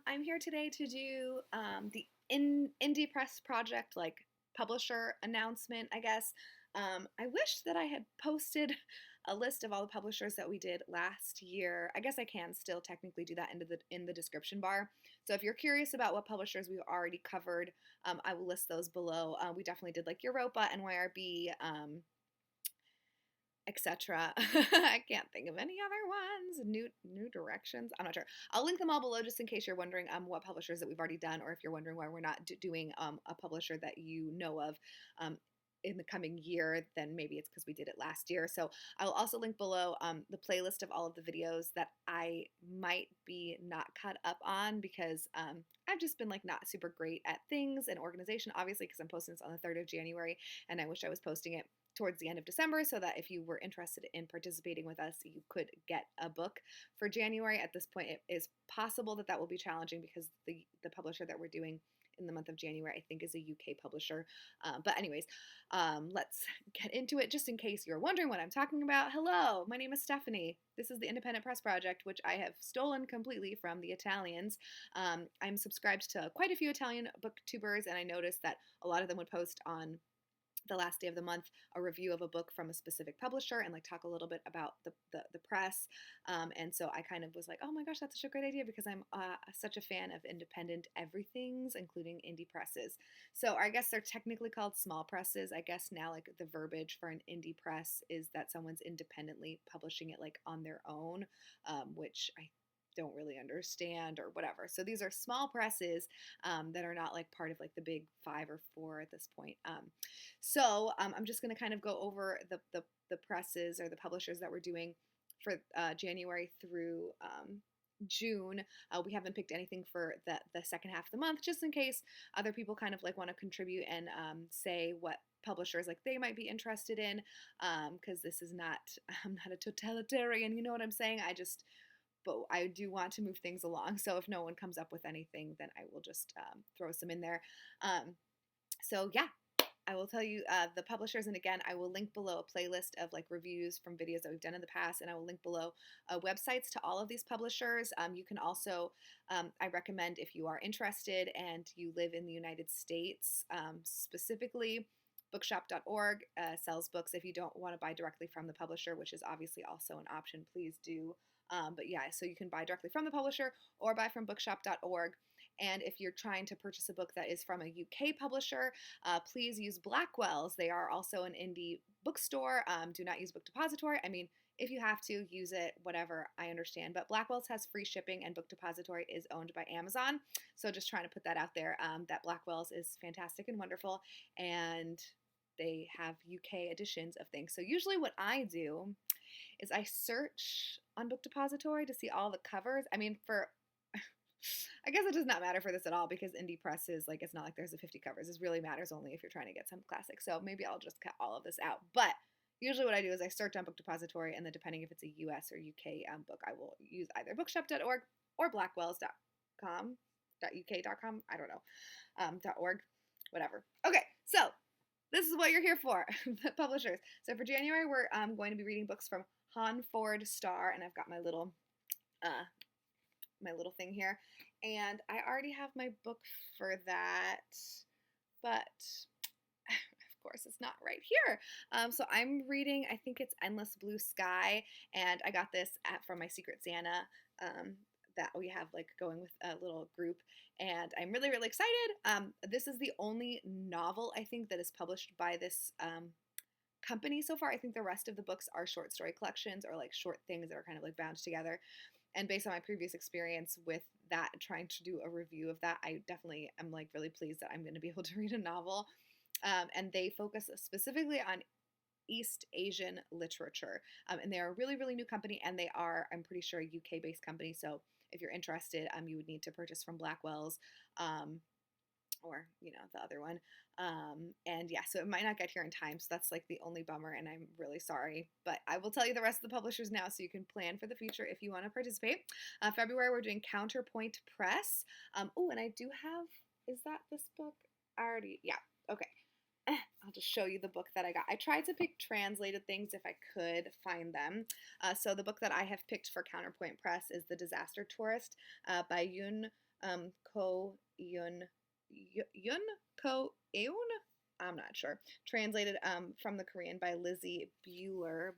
I'm here today to do the Indie Press project, like publisher announcement, I guess. I wish that I had posted a list of all the publishers that we did last year. I guess I can still technically do that in the description bar. So if you're curious about what publishers we've already covered, I will list those below. We definitely did like Europa, NYRB, etc. I can't think of any other ones. New Directions. I'm not sure. I'll link them all below just in case you're wondering what publishers that we've already done, or if you're wondering why we're not doing a publisher that you know of in the coming year, then maybe it's because we did it last year. So I will also link below the playlist of all of the videos that I might be not caught up on because I've just been like not super great at things and organization, obviously, because I'm posting this on the 3rd of January and I wish I was posting it towards the end of December so that if you were interested in participating with us, you could get a book for January. At this point, it is possible that that will be challenging because the publisher that we're doing in the month of January, I think, is a UK publisher. But anyways, let's get into it. Just in case you're wondering what I'm talking about, hello, my name is Stephanie. This is the Independent Press Project, which I have stolen completely from the Italians. I'm subscribed to quite a few Italian booktubers, and I noticed that a lot of them would post on the last day of the month a review of a book from a specific publisher and like talk a little bit about the press, and so I kind of was like, oh my gosh, that's such a great idea because I'm such a fan of independent everythings, including indie presses. So I guess they're technically called small presses. I guess now like the verbiage for an indie press is that someone's independently publishing it like on their own, which I don't really understand or whatever. So these are small presses that are not like part of like the big 5 or 4 at this point. So I'm just going to kind of go over the presses or the publishers that we're doing for January through June. We haven't picked anything for the second half of the month, just in case other people kind of like want to contribute and say what publishers like they might be interested in, because this is not, I'm not a totalitarian, you know what I'm saying? But I do want to move things along. So if no one comes up with anything, then I will just throw some in there. So yeah, I will tell you the publishers, and again, I will link below a playlist of like reviews from videos that we've done in the past, and I will link below websites to all of these publishers. You can also, I recommend if you are interested and you live in the United States, specifically, bookshop.org sells books. If you don't want to buy directly from the publisher, which is obviously also an option, please do. But yeah, so you can buy directly from the publisher or buy from bookshop.org. And if you're trying to purchase a book that is from a UK publisher, please use Blackwell's. They are also an indie bookstore. Do not use Book Depository. I mean, if you have to, use it, whatever, I understand. But Blackwell's has free shipping and Book Depository is owned by Amazon. So just trying to put that out there, that Blackwell's is fantastic and wonderful. And they have UK editions of things. So usually what I do is I search on Book Depository to see all the covers. I mean, I guess it does not matter for this at all because indie press is like, it's not like there's a 50 covers. This really matters only if you're trying to get some classics. So maybe I'll just cut all of this out. But usually what I do is I search on Book Depository, and then depending if it's a US or UK book, I will use either bookshop.org or blackwells.com, .uk.com, I don't know, .org, whatever. Okay, so this is what you're here for, the publishers. So for January, we're going to be reading books from Hanford Star, and I've got my little thing here, and I already have my book for that, but of course it's not right here. So I'm reading, I think it's Endless Blue Sky, and I got this from my Secret Santa that we have like going with a little group, and I'm really, really excited. This is the only novel I think that is published by this company so far. I think the rest of the books are short story collections or like short things that are kind of like bound together. And based on my previous experience with that, trying to do a review of that, I definitely am like really pleased that I'm going to be able to read a novel. And they focus specifically on East Asian literature. And they're a really, really new company, and they are, I'm pretty sure, a UK-based company. So if you're interested, you would need to purchase from Blackwell's, or, you know, the other one. And yeah, so it might not get here in time. So that's like the only bummer, and I'm really sorry. But I will tell you the rest of the publishers now so you can plan for the future if you want to participate. February, we're doing Counterpoint Press. Oh, and I do have, is that this book? I already, yeah, okay. I'll just show you the book that I got. I tried to pick translated things if I could find them. So the book that I have picked for Counterpoint Press is The Disaster Tourist by Yun Ko Eun. I'm not sure. Translated from the Korean by Lizzie Bueller.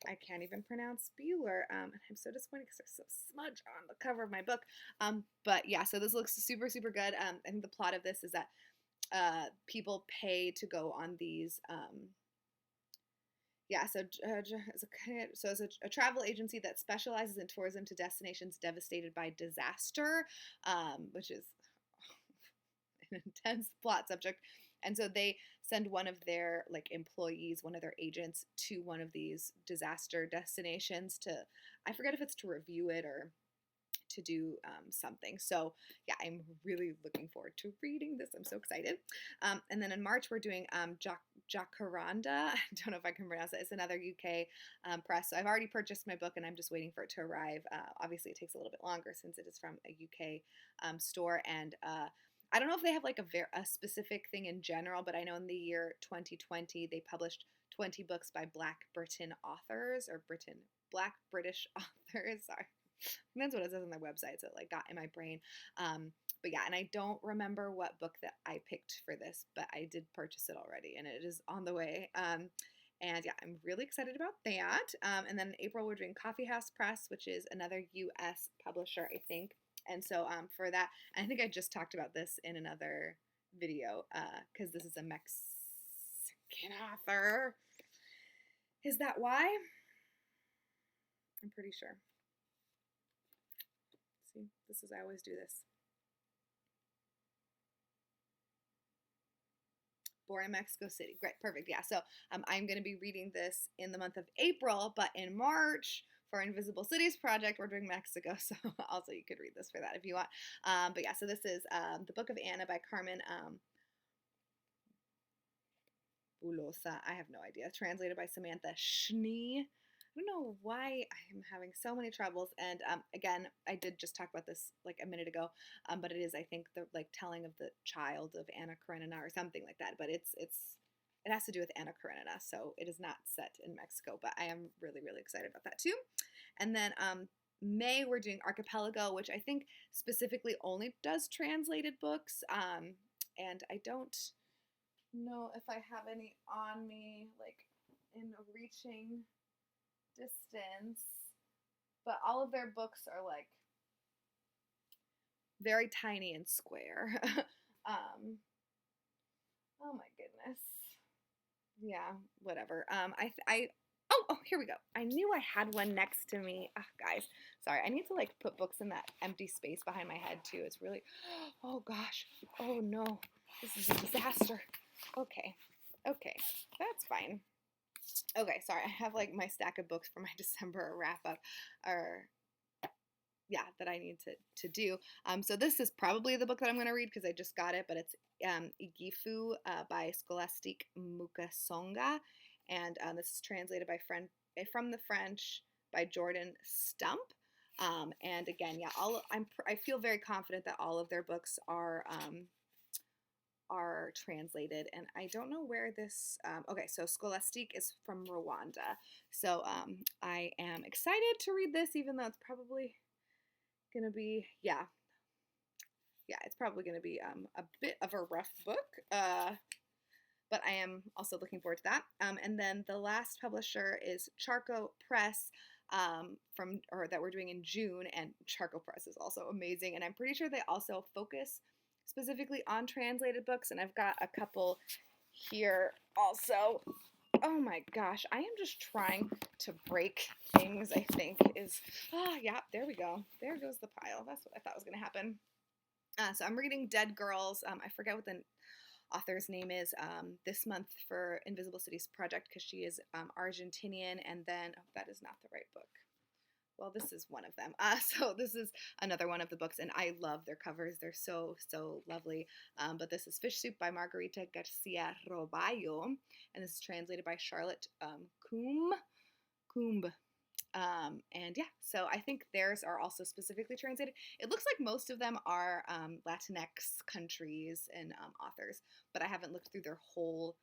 I can't even pronounce Bueller. I'm so disappointed because there's some smudge on the cover of my book. But yeah, so this looks super, super good. I think the plot of this is that people pay to go on these it's a travel agency that specializes in tourism to destinations devastated by disaster, which is an intense plot subject. And so they send one of their employees, one of their agents, to one of these disaster destinations to, I forget if it's to review it or to do something. So yeah, I'm really looking forward to reading this. I'm so excited. And then in March we're doing Jackaranda. I don't know if I can pronounce it. It's another UK press. So I've already purchased my book and I'm just waiting for it to arrive. Obviously it takes a little bit longer since it is from a UK store, and I don't know if they have a specific thing in general, but I know in the year 2020 they published 20 books by Black British authors. Sorry. That's what it says on their website, so it got in my brain. But yeah, and I don't remember what book that I picked for this, but I did purchase it already, and it is on the way. And yeah, I'm really excited about that. And then in April, we're doing Coffee House Press, which is another U.S. publisher, I think. And so for that, I think I just talked about this in another video, because this is a Mexican author. Is that why? I'm pretty sure. See, I always do this. Born in Mexico City. Great, perfect. Yeah, so I'm going to be reading this in the month of April, but in March for Invisible Cities Project, we're doing Mexico. So also you could read this for that if you want. But yeah, so this is The Book of Anna by Carmen Bulosa. I have no idea. Translated by Samantha Schnee. I don't know why I am having so many troubles. And again, I did just talk about this a minute ago, but it is, I think, the telling of the child of Anna Karenina or something like that. But it has to do with Anna Karenina, so it is not set in Mexico. But I am really, really excited about that too. And then May we're doing Archipelago, which I think specifically only does translated books. And I don't know if I have any on me in reaching distance, but all of their books are very tiny and square. Oh my goodness. Yeah, whatever. Oh, here we go. I knew I had one next to me. Oh, guys, sorry. I need to put books in that empty space behind my head too. It's really, oh gosh. Oh no, this is a disaster. Okay, that's fine. Okay, sorry, I have my stack of books for my December wrap up, that I need to do. So this is probably the book that I'm going to read because I just got it, but it's Igifu by Scholastique Mukasonga, and this is translated from the French by Jordan Stump. And again, yeah, I feel very confident that all of their books are translated, and I don't know where this okay, so Scholastique is from Rwanda, so I am excited to read this, even though it's probably gonna be it's probably gonna be a bit of a rough book, but I am also looking forward to that. And then the last publisher is Charco Press, that we're doing in June, and Charco Press is also amazing, and I'm pretty sure they also focus specifically on translated books, and I've got a couple here also. Oh my gosh, I am just trying to break things, I think, yeah, there we go. There goes the pile. That's what I thought was going to happen. So I'm reading Dead Girls. I forget what the author's name is this month for Invisible Cities Project because she is Argentinian, and then, that is not the right book. Well, this is one of them. So this is another one of the books, and I love their covers. They're so, so lovely. But this is Fish Soup by Margarita Garcia Roballo, and this is translated by Charlotte Coombe. And yeah, so I think theirs are also specifically translated. It looks like most of them are Latinx countries and authors, but I haven't looked through their whole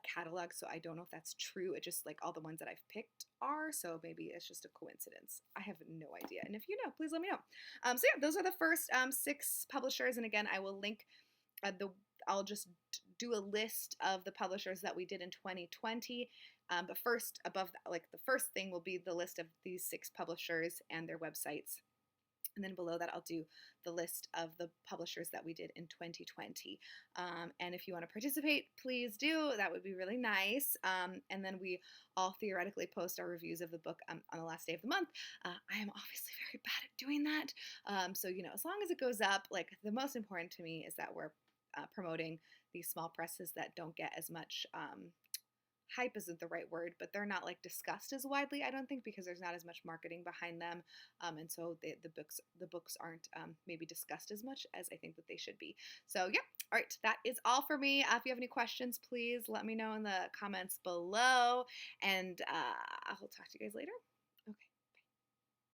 catalog, so I don't know if that's true. It just like all the ones that I've picked are, so maybe it's just a coincidence. I have no idea. And if you know, please let me know. So yeah, those are the first 6 publishers, and again, I will link I'll just do a list of the publishers that we did in 2020. But first, above that, like the first thing will be the list of these 6 publishers and their websites. And then below that, I'll do the list of the publishers that we did in 2020. And if you want to participate, please do. That would be really nice. And then we all theoretically post our reviews of the book on the last day of the month. I am obviously very bad at doing that. So, as long as it goes up, like the most important to me is that we're promoting these small presses that don't get as much hype isn't the right word, but they're not like discussed as widely, I don't think, because there's not as much marketing behind them, and so the books aren't maybe discussed as much as I think that they should be. So yeah, all right, that is all for me. If you have any questions, please let me know in the comments below, and I'll talk to you guys later.